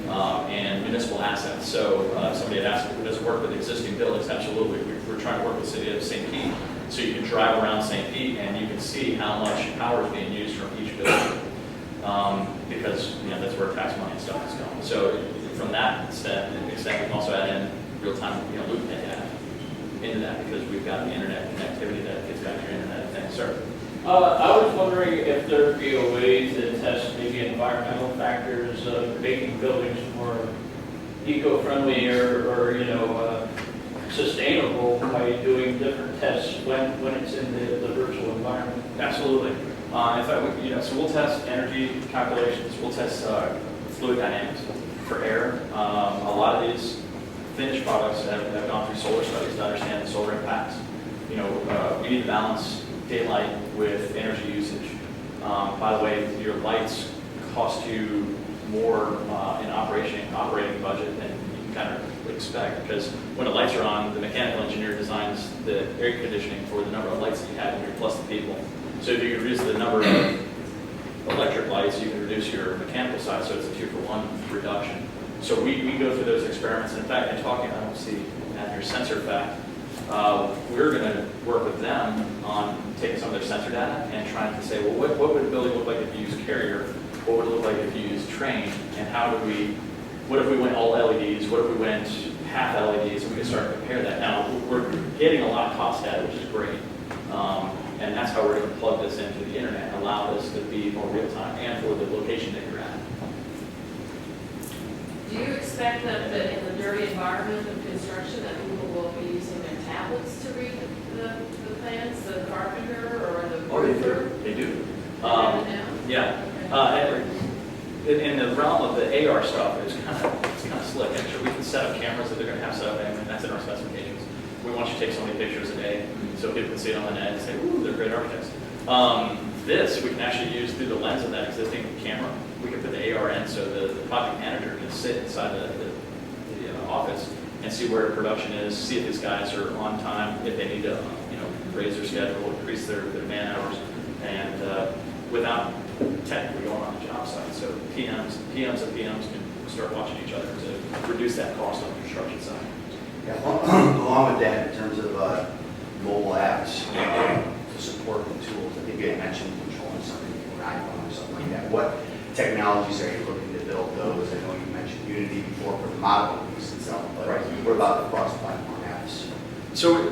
and municipal assets. So somebody had asked, does it work with existing buildings? Absolutely. We're trying to work with the city of St. Pete, so you can drive around St. Pete and you can see how much power is being used from each building, because that's where tax money and stuff is going. So from that extent, we can also add in real-time loop data into that, because we've got the internet connectivity that gets back to your internet thing. Sir? I was wondering if there would be a way to test maybe environmental factors of making buildings more eco-friendly or sustainable by doing different tests when it's in the virtual environment. Absolutely. In fact, so we'll test energy calculations. We'll test fluid dynamics for air. A lot of these finished products have gone through solar studies to understand the solar impacts. We need to balance daylight with energy usage. By the way, your lights cost you more in operating budget than you can kind of expect, because when the lights are on, the mechanical engineer designs the air conditioning for the number of lights that you have in here plus the people. So if you can reduce the number of electric lights, you can reduce your mechanical side, so it's a 2-for-1 reduction. So we go through those experiments. In fact, in talking, I don't see at your sensor fact, we're going to work with them on taking some of their sensor data and trying to say, well, what would a building look like if you use carrier? What would it look like if you use train? And what if we went all LEDs? What if we went half LEDs? And we can start to compare that. Now, we're getting a lot of cost data, which is great. And that's how we're going to plug this into the internet and allow this to be more real time and for the location that you're at. Do you expect that in the dirty environment of construction, that people will be using their tablets to read the plans, the carpenter or the Oh, they roofer? do, they do. They have it now? Yeah. In the realm of the AR stuff, it's kind of slick, actually. We can set up cameras that they're gonna have set up, and that's in our specifications. We want you to take so many pictures a day, so people can see it on the net and say, ooh, they're great architects. This, we can actually use through the lens of that existing camera. We can put the AR in, so the project manager can sit inside the office and see where production is, see if these guys are on time, if they need to, raise their schedule, increase their man hours, and without technically going on the job site. So PMs can start watching each other to reduce that cost on the construction side. Yeah, along with that, in terms of mobile apps to support the tools, I think you had mentioned controlling something from an iPhone or something like that. What technologies are you looking to build those? I know you mentioned Unity before for the modeling piece itself, but what about the cross-platform apps? So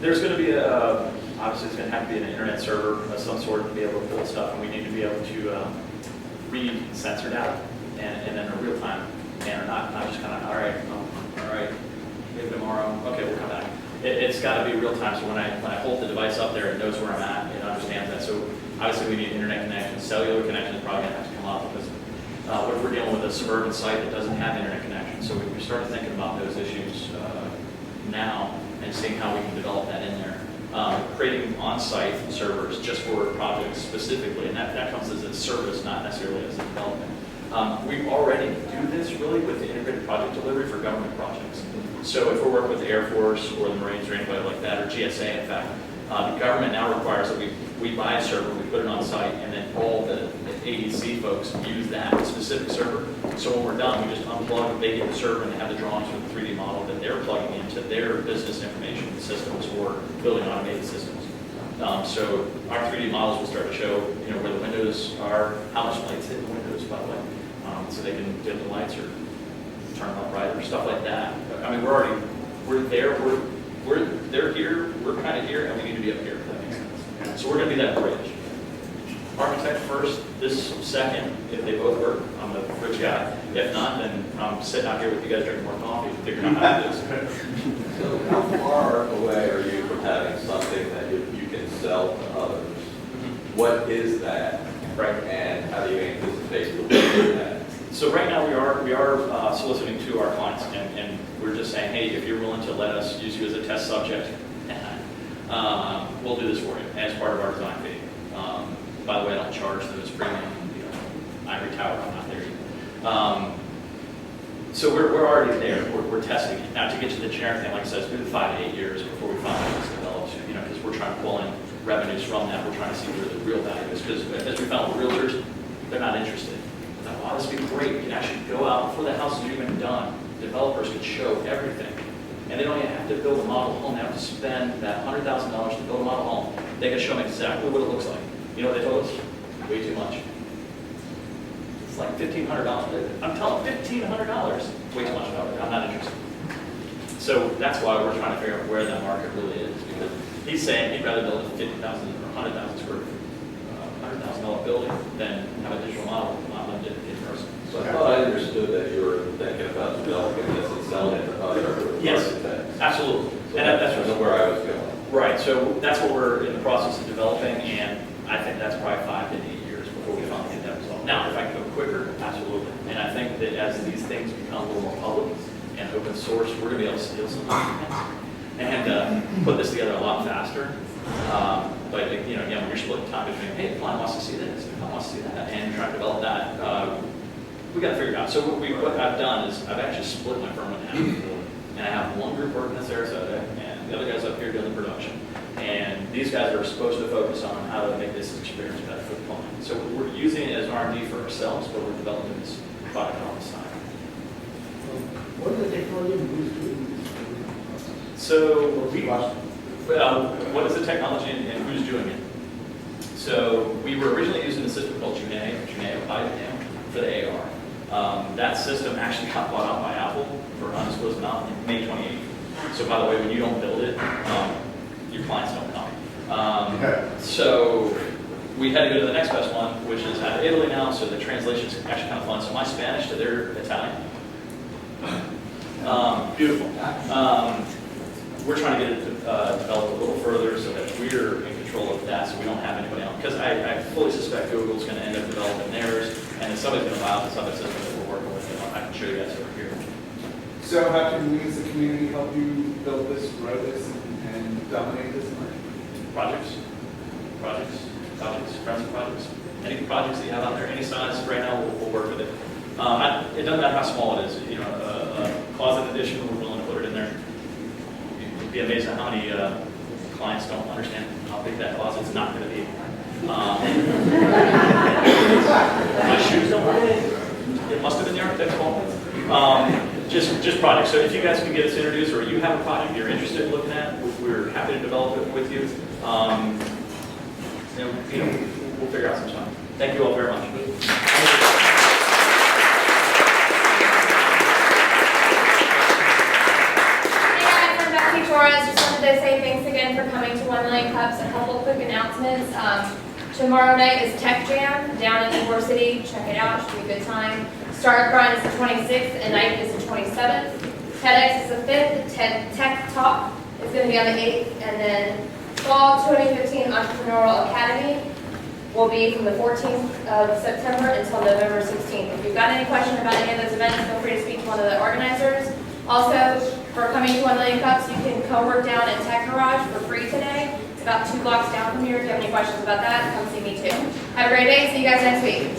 there's going to be obviously it's going to have to be an internet server of some sort to be able to build stuff, and we need to be able to read sensor data and in a real-time manner, not just kind of, all right, maybe tomorrow, okay, we'll come back. It's got to be real-time, so when I hold the device up there, it knows where I'm at, it understands that. So obviously we need internet connection. Cellular connection is probably going to have to come up because what if we're dealing with a suburban site that doesn't have internet connection? So we started thinking about those issues now and seeing how we can develop that in there. Creating on-site servers just for projects specifically, and that comes as a service, not necessarily as a development. We already do this really with the integrated project delivery for government projects. So if we're working with the Air Force or the Marines or anybody like that, or GSA in fact, the government now requires that we buy a server, we put it on site, and then all the ADC folks use that specific server. So when we're done, we just unplug, they get the server, and they have the drawings for the 3D model that they're plugging into their business information systems or building automated systems. So our 3D models will start to show, where the windows are, how much light's hitting the windows, by the way, so they can dim the lights or turn them up brighter, stuff like that. I mean, we're there, they're here, we're kind of here, and we need to be up here, if that makes sense. So we're going to be that bridge. Architect first, this second, if they both work, I'm the bridge guy. If not, then I'm sitting out here with you guys drinking more coffee and figuring out how to do this. So how far away are you from having something that you can sell to others? What is that? Right. And how do you anticipate delivering that? So right now we are soliciting to our clients, and we're just saying, hey, if you're willing to let us use you as a test subject, we'll do this for you as part of our design fee. By the way, I don't charge those premium, ivory tower, I'm not there yet. So we're already there, we're testing it. Now to get to the generic thing, like I said, it's been 5 to 8 years before we finally get this developed, because we're trying to pull in revenues from that, we're trying to see where the real value is, because as we found with realtors, they're not interested. They're like, wow, this would be great, we can actually go out before the house is even done, developers could show everything. And they don't even have to build a model home, they have to spend that $100,000 to build a model home. They can show them exactly what it looks like. You know what they told us? Way too much. It's like $1,500. I'm telling them, $1,500. Way too much. I'm not interested. So that's why we're trying to figure out where that market really is. Because he's saying he'd rather build a 50,000 or 100,000 square $100,000 building than have a digital model, not limited in person. So I thought I understood that you were thinking about developing this and selling it to other Yes, architects. Absolutely. So And that's where I was going. Right, so that's what we're in the process of developing, and I think that's probably 5 to 8 years before we finally get that resolved. Now, if I can go quicker, absolutely. And I think that as these things become a little more public and open source, we're going to be able to steal some documents and put this together a lot faster. But again, when you're splitting time between, hey, the client wants to see this, the client wants to see that, and trying to develop that, we got to figure it out. So what I've done is I've actually split my firm in half, and I have one group working in Sarasota, and the other guys up here doing the production. And these guys are supposed to focus on how to make this experience better for the client. So we're using it as R&D for ourselves, but we're developing this product on the side. What is the technology used to do this? So what is the technology and who's doing it? So we were originally using a system called Juneo for the AR. That system actually got bought out by Apple for an undisclosed amount in May 28th. So by the way, when you don't build it, your clients don't come. So we had to go to the next best one, which is out of Italy now, so the translation is actually kind of fun. So my Spanish to their Italian Beautiful. We're trying to get it developed a little further so that we're in control of that, so we don't have anybody else. Because I fully suspect Google's going to end up developing theirs, and then somebody's going to buy out this other system that we're working with. And I can show you guys over here. So how can we as a community help you build this, grow this, and dominate this market? Projects, friends of projects. Any projects that you have out there, any size, right now, we'll work with it. It doesn't matter how small it is. You know, a closet addition, we're willing to put it in there. You'd be amazed at how many clients don't understand how big that closet's not going to be. My shoes don't work. It must have been the architect's fault. Just projects. So if you guys can get us introduced, or you have a project you're interested in looking at, we're happy to develop it with you. We'll figure out some time. Thank you all very much. Torres, just wanted to say thanks again for coming to 1 Million Cups. A couple of quick announcements. Tomorrow night is Tech Jam down in Ybor City. Check it out, should be a good time. Startup Grind is the 26th and night is the 27th. TEDx is the 5th. Tech Talk is going to be on the 8th. And then Fall 2015 Entrepreneurial Academy will be from the 14th of September until November 16th. If you've got any question about any of those events, feel free to speak to one of the organizers. Also, for coming to 1 Million Cups, you can co-work down at Tech Garage for free today. It's about 2 blocks down from here. If you have any questions about that, come see me too. Have a great day. See you guys next week.